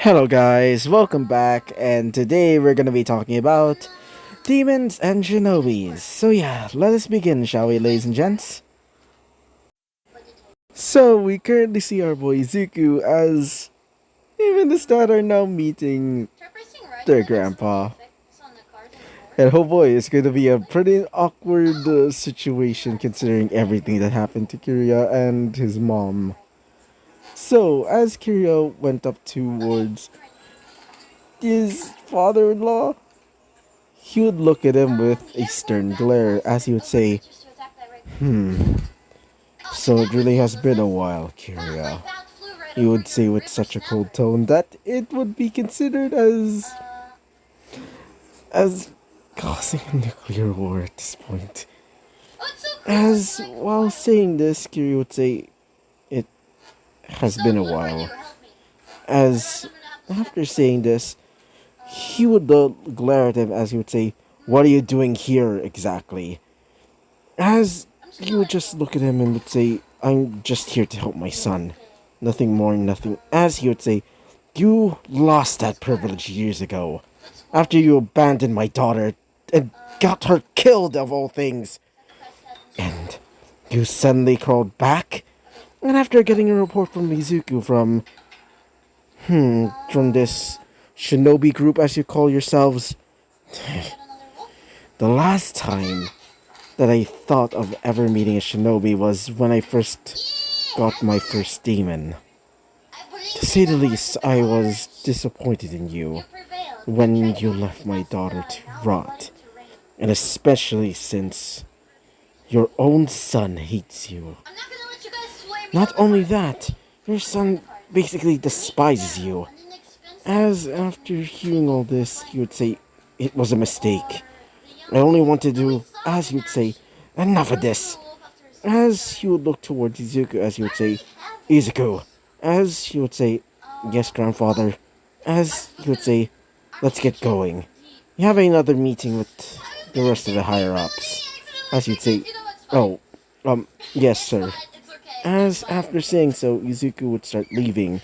Hello guys, welcome back, and today we're gonna be talking about demons and shinobis. So yeah, let us begin, shall we, ladies and gents? So we currently see our boy Zuku as even his dad are now meeting their grandpa. And oh boy, it's gonna be a pretty awkward situation considering everything that happened to Kirya and his mom. So, as Kirya went up towards his father-in-law, he would look at him with a stern glare as he would say, "Hmm, so it really has been a while, Kiria." He would say with such a cold tone that it would be considered as causing a nuclear war at this point. As while saying this, Kiria would say, "It has been a while." As after saying this, he would glare at him as he would say, "What are you doing here exactly?" As he would just look at him and would say, "I'm just here to help my son. Nothing more, nothing." As he would say, "You lost that privilege years ago. After you abandoned my daughter and got her killed of all things. And you suddenly crawled back? And after getting a report from Mizuku from this shinobi group as you call yourselves, the last time that I thought of ever meeting a shinobi was when I first got my first demon. To say the least, I was disappointed in you when you left my daughter to rot, and especially since your own son hates you. Not only that, your son basically despises you." As after hearing all this, he would say, "It was a mistake. I only want to do," as he would say, "enough of this." As he would look towards Izuku, as he would say, "Izuku." As he would say, "Yes, grandfather." As he would say, "Let's get going. You have another meeting with the rest of the higher ups." As he would say, "Oh, yes, sir." As after saying so, Izuku would start leaving,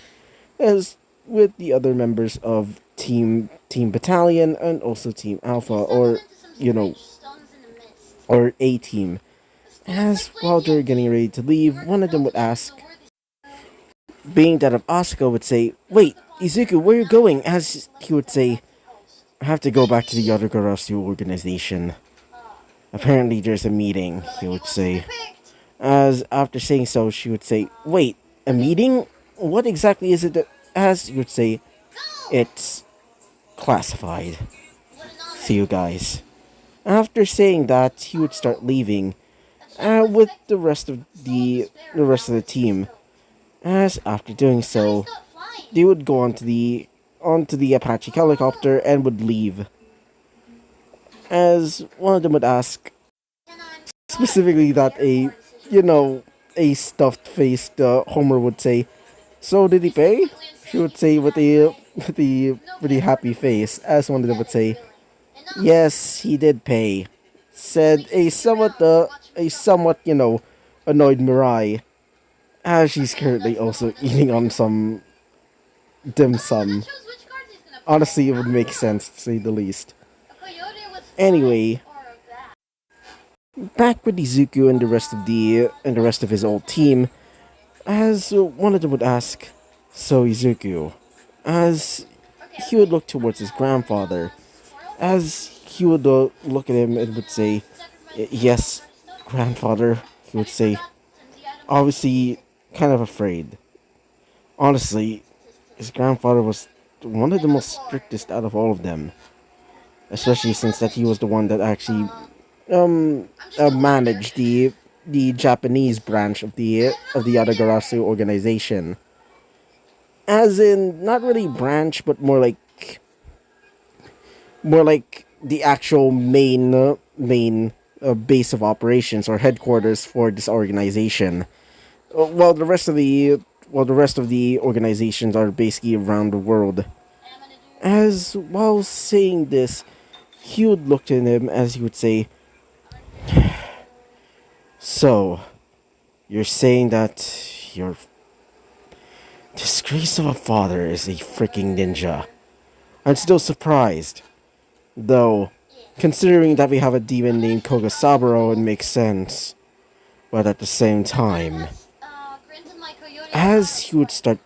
as with the other members of Team Battalion and also Team Alpha, or you know, or A Team. As while they're getting ready to leave, one of them would ask, being that of Asuka would say, "Wait, Izuku, where are you going?" As he would say, "I have to go back to the Yatagarasu organization. Apparently there's a meeting," he would say. As after saying so, she would say, "Wait, a meeting? What exactly is it that," as you would say, "It's classified. See you guys." After saying that, he would start leaving, with the rest of the team. As after doing so, they would go onto the Apache helicopter and would leave. As one of them would ask, specifically that a stuffed faced Homer would say, "So did he pay?" She would say with a pretty happy face. As one of them would say, "Yes, he did pay," said a somewhat annoyed Mirai, as she's currently also eating on some dim sum. Honestly, it would make sense to say the least. Anyway, back with Izuku and the rest of his old team, as one of them would ask, "So Izuku," as he would look towards his grandfather, as he would look at him and would say, "Yes, grandfather," he would say, obviously kind of afraid. Honestly, his grandfather was one of the most strictest out of all of them, especially since that he was the one that actually managed the Japanese branch of the Adagarasu organization. As in, not really branch, but more like the actual main base of operations or headquarters for this organization. While the rest of the organizations are basically around the world. As while saying this, he would look at him as he would say, "So, you're saying that your Disgrace of a father is a freaking ninja. I'm still surprised. Though, considering that we have a demon named Kogasaburo, it makes sense. But at the same time, as he would start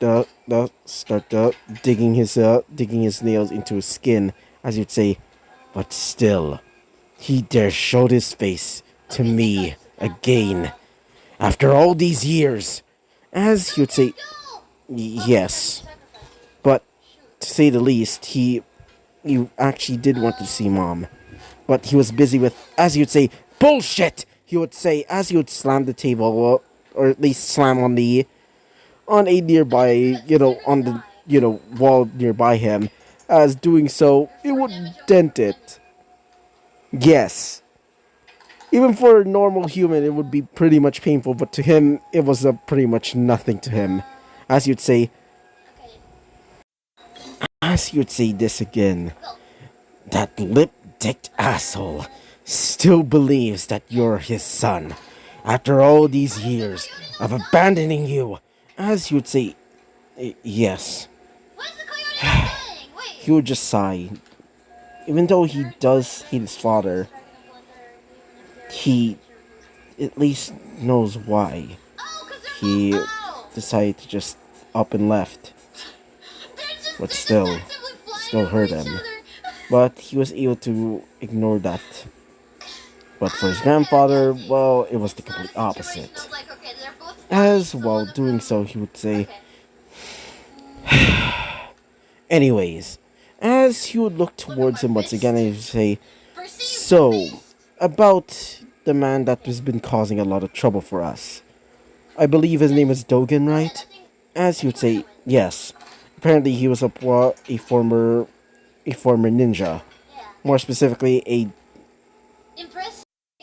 digging his nails into his skin, as you'd say, but still, he dares show his face to me again after all these years. As he would say, yes, but to say the least, he actually did want to see mom, but he was busy with, as he would say, bullshit. He would say as he would slam the table, or at least slam on a nearby, on the wall nearby him. As doing so, it would dent it. Yes, even for a normal human, it would be pretty much painful, but to him, it was pretty much nothing to him. As you'd say, this again, that lip-dicked asshole still believes that you're his son. After all these years of abandoning you, as you would say, yes. He would just sigh. Even though he does hate his father, he at least knows why. He decided to just up and left. But still hurt him. But he was able to ignore that. But for his grandfather, well, it was the complete opposite. As while doing so, he would say, anyways, as he would look towards him once again, he would say, so, about the man that has been causing a lot of trouble for us. I believe his name is Dogen, right? As he would say, yes. Apparently he was a former ninja. More specifically,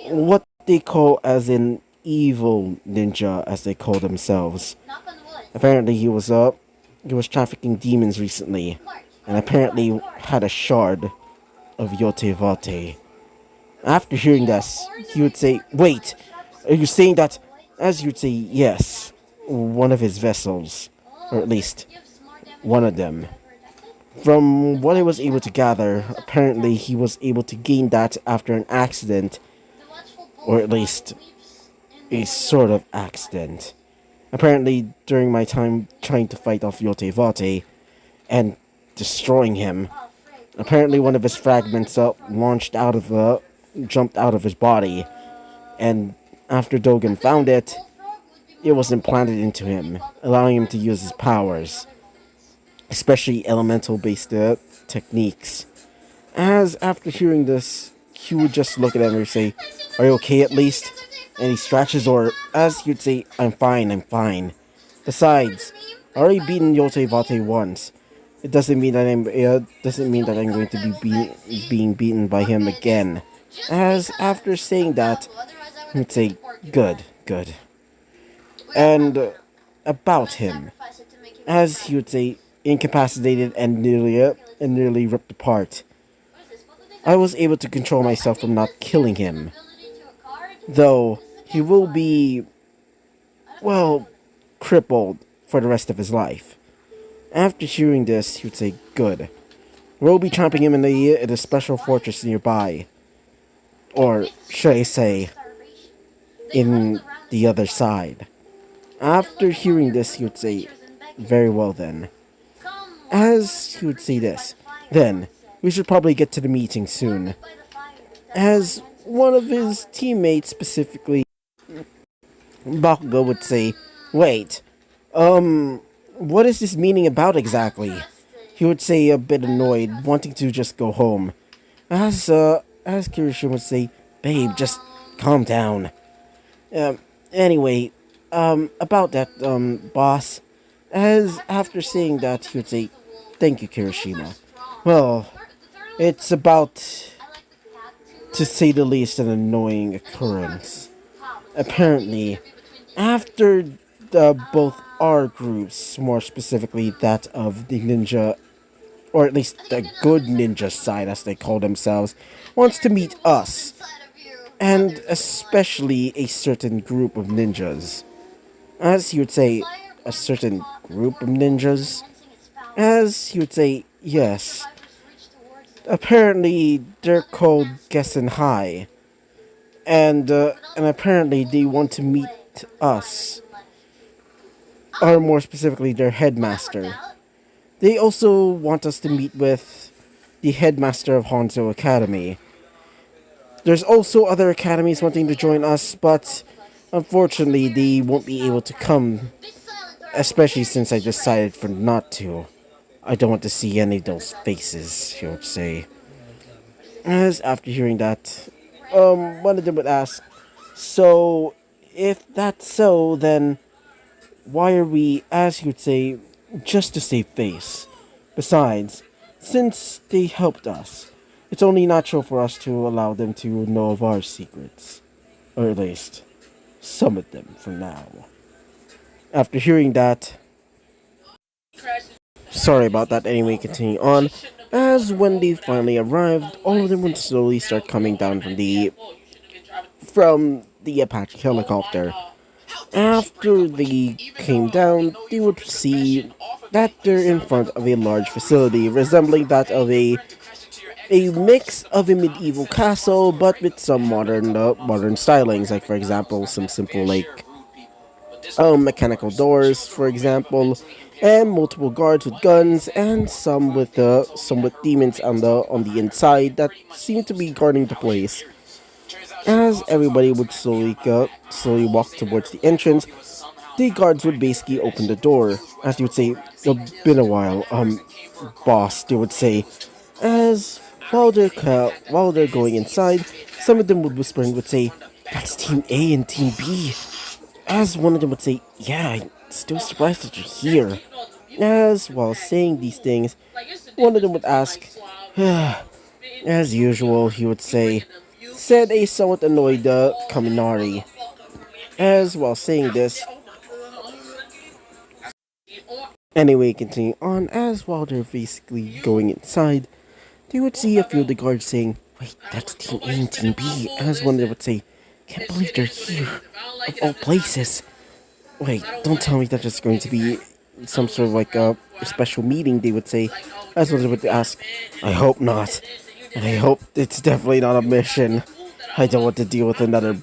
what they call as an evil ninja, as they call themselves. Apparently he was trafficking demons recently, and apparently had a shard of Yotevate. After hearing this, he would say, wait, are you saying that? As you'd say, yes, one of his vessels, or at least one of them. From what I was able to gather, apparently he was able to gain that after an accident, or at least a sort of accident. Apparently, during my time trying to fight off Yotevate and destroying him, apparently one of his fragments jumped out of his body, and after Dogen found it, it was implanted into him, allowing him to use his powers, especially elemental-based techniques. As after hearing this, Q would just look at him and say, are you okay at least? And he scratches, or as he'd say, I'm fine. Besides, I already beaten Yotevate once. It doesn't mean that I'm going to be being beaten by him again. As after saying that, he'd say, good. And about him, as he would say, incapacitated and nearly ripped apart. I was able to control myself from not killing him. Though, he will be, well, crippled for the rest of his life. After hearing this, he would say, good. We'll be trapping him in the special fortress nearby. Or, should I say, in the other side. After hearing this, he would say, very well then. As he would say this, then, we should probably get to the meeting soon. As one of his teammates, specifically Bakugo, would say, wait, what is this meeting about exactly? He would say, a bit annoyed, wanting to just go home. As Kirishima would say, babe, just calm down. Anyway, about that, boss. As after saying that, he would say, thank you, Kirishima. Well, it's about, to say the least, an annoying occurrence. Apparently, after both our groups, more specifically that of the ninja, or at least the good ninja side as they call themselves, wants to meet us, and especially a certain group of ninjas. As you would say, a certain group of ninjas? As he would say, yes. Apparently, they're called Gessen High. And apparently they want to meet us. Or more specifically, their headmaster. They also want us to meet with the headmaster of Hanzo Academy. There's also other academies wanting to join us, but unfortunately they won't be able to come, especially since I decided for not to. I don't want to see any of those faces, he would say. As after hearing that, one of them would ask, so, if that's so, then why are we, as you would say, just to save face? Besides, since they helped us, it's only natural for us to allow them to know of our secrets. Or at least, some of them for now. After hearing that, sorry about that anyway, continuing on, as when they finally arrived, all of them would slowly start coming down from the Apache helicopter. After they came down, they would see that they're in front of a large facility resembling that of a mix of a medieval castle, but with some modern stylings, like for example some simple like mechanical doors, for example, and multiple guards with guns, and some with demons on the inside that seem to be guarding the place. As everybody would slowly walk towards the entrance, the guards would basically open the door. As you would say, it's been a while, boss, they would say. As while they're going inside, some of them would whisper and would say, that's Team A and Team B. As one of them would say, yeah, I'm still surprised that you're here. As while saying these things, one of them would ask, as usual, he would say, said a somewhat annoyed Kaminari. As while saying this, anyway, continuing on, as while they're basically going inside, they would see a few of the guards saying, wait, that's Team A and Team B. As one of them would say, can't believe they're here, of all places. Wait, don't tell me that there's going to be some sort of like a special meeting, they would say. As one of them would ask, I hope not. And I hope it's definitely not a mission. I don't want to deal with another,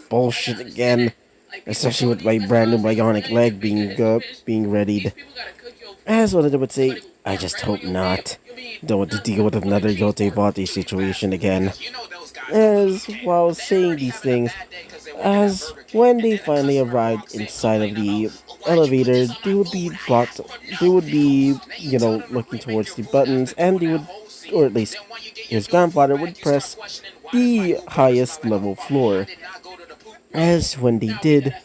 bullshit again. Especially with my brand new bionic leg being readied. As one of them would say, I just hope not. Don't want to deal with another Yote Vate situation again. As while saying these things, as when they finally arrived inside of the elevator, they would be looking towards the buttons, and they would, or at least his grandfather would press the highest level floor. As when they did,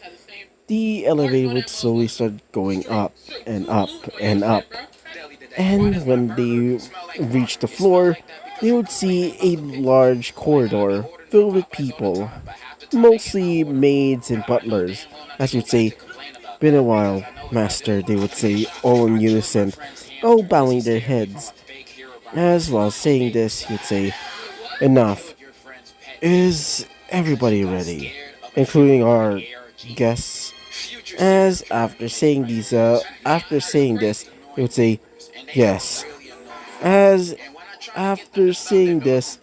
the elevator would slowly start going up and up and up. And when they reached the floor, they would see a large corridor filled with people, mostly maids and butlers. As you'd say, been a while, master, they would say, all in unison, all bowing their heads. As while saying this, he would say, enough. Is everybody ready? Including our guests. As after saying this, he would say, yes. As after saying this,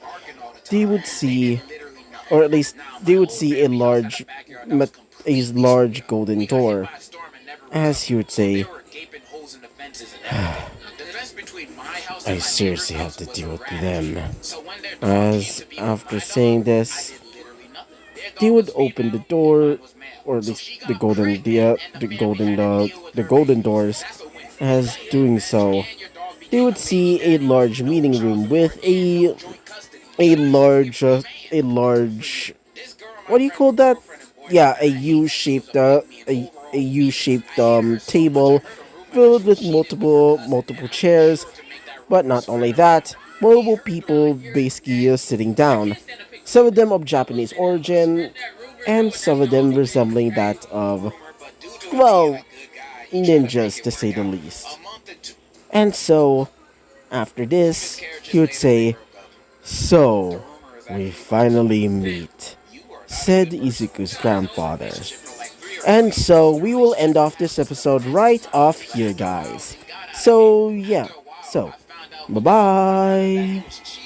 they would see, or at least they would see a large golden door. As he would say, I seriously have to deal with them. As after saying this, they would open the door, or at least the golden doors. As doing so, they would see a large meeting room with a large a large what do you call that? Yeah, a U-shaped table filled with multiple chairs. But not only that, multiple people basically sitting down. Some of them of Japanese origin, and some of them resembling that of, well, ninjas to say the least. And so, after this, he would say, so, we finally meet, said Izuku's grandfather. And so we will end off this episode right off here, guys. So, yeah. So, bye bye.